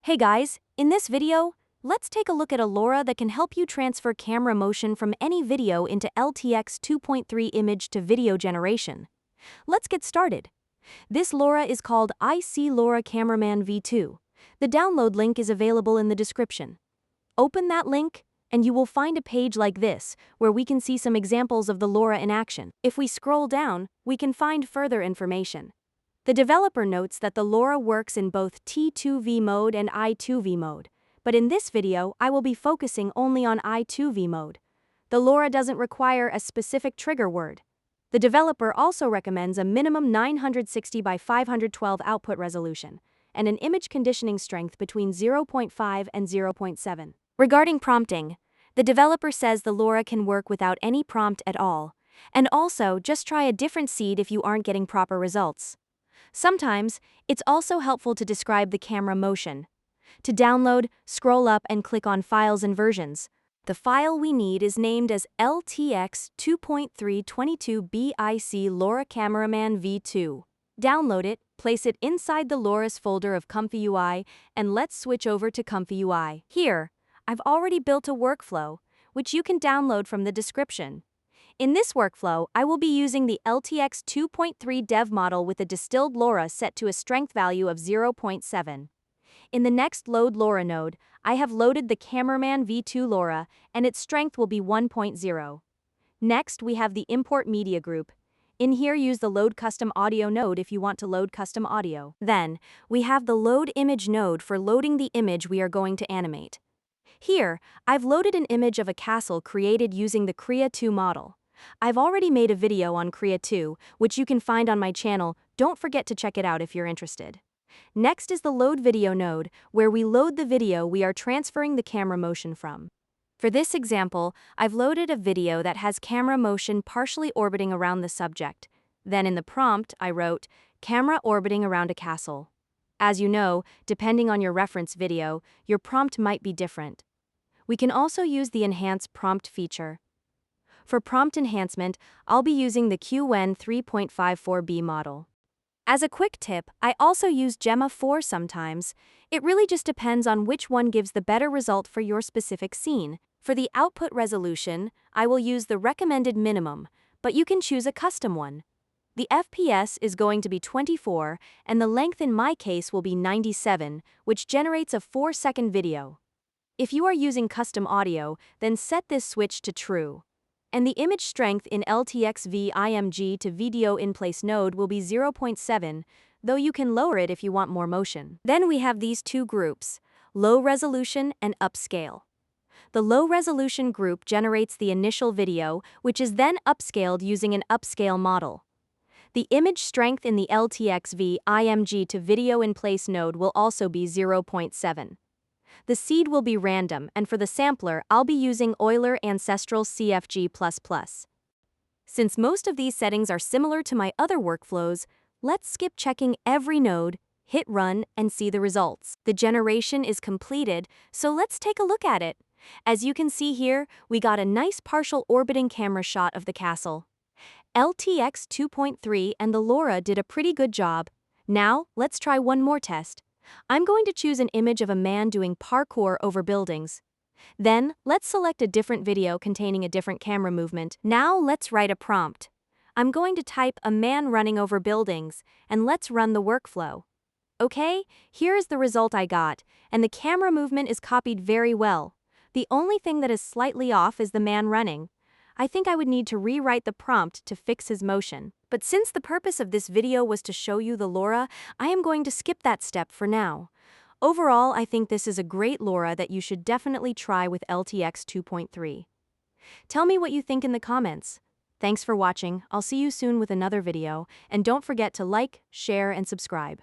Hey guys, in this video, let's take a look at a Lora that can help you transfer camera motion from any video into LTX 2.3 image to video generation. Let's get started. This Lora is called Lora Cameraman V2. The download link is available in the description. Open that link, and you will find a page like this, where we can see some examples of the Lora in action. If we scroll down, we can find further information. The developer notes that the Lora works in both T2V mode and I2V mode, but in this video I will be focusing only on I2V mode. The Lora doesn't require a specific trigger word. The developer also recommends a minimum 960 by 512 output resolution, and an image conditioning strength between 0.5 and 0.7. Regarding prompting, the developer says the Lora can work without any prompt at all, and also just try a different seed if you aren't getting proper results. Sometimes, it's also helpful to describe the camera motion. To download, scroll up and click on Files and Versions. The file we need is named as LTX 2.3 22BIC Lora Cameraman V2. Download it, place it inside the Lora's folder of ComfyUI, and let's switch over to ComfyUI. Here, I've already built a workflow, which you can download from the description. In this workflow, I will be using the LTX 2.3 dev model with a distilled Lora set to a strength value of 0.7. In the next Load Lora node, I have loaded the Cameraman V2 Lora, and its strength will be 1.0. Next, we have the Import Media group. In here, use the Load Custom Audio node if you want to load custom audio. Then, we have the Load Image node for loading the image we are going to animate. Here, I've loaded an image of a castle created using the Qwen 2 model. I've already made a video on Qwen 2, which you can find on my channel. Don't forget to check it out if you're interested. Next is the Load Video node, where we load the video we are transferring the camera motion from. For this example, I've loaded a video that has camera motion partially orbiting around the subject. Then in the prompt, I wrote, "Camera orbiting around a castle." As you know, depending on your reference video, your prompt might be different. We can also use the Enhance Prompt feature. For prompt enhancement, I'll be using the Qwen 3.54B model. As a quick tip, I also use Gemma 4 sometimes. It really just depends on which one gives the better result for your specific scene. For the output resolution, I will use the recommended minimum, but you can choose a custom one. The FPS is going to be 24, and the length in my case will be 97, which generates a 4-second video. If you are using custom audio, then set this switch to true. And the image strength in LTX VIMG to video in place node will be 0.7, though you can lower it if you want more motion. Then we have these two groups, low resolution and upscale. The low resolution group generates the initial video, which is then upscaled using an upscale model. The image strength in the LTX VIMG to video in place node will also be 0.7. The seed will be random, and for the sampler, I'll be using Euler Ancestral CFG++. Since most of these settings are similar to my other workflows, let's skip checking every node, hit run, and see the results. The generation is completed, so let's take a look at it. As you can see here, we got a nice partial orbiting camera shot of the castle. LTX 2.3 and the Lora did a pretty good job. Now, let's try one more test. I'm going to choose an image of a man doing parkour over buildings. Then, let's select a different video containing a different camera movement. Now, let's write a prompt. I'm going to type "a man running over buildings," and let's run the workflow. Okay, here is the result I got, and the camera movement is copied very well. The only thing that is slightly off is the man running. I think I would need to rewrite the prompt to fix his motion. But since the purpose of this video was to show you the Lora, I am going to skip that step for now. Overall, I think this is a great Lora that you should definitely try with LTX 2.3. Tell me what you think in the comments. Thanks for watching. I'll see you soon with another video, and don't forget to like, share, and subscribe.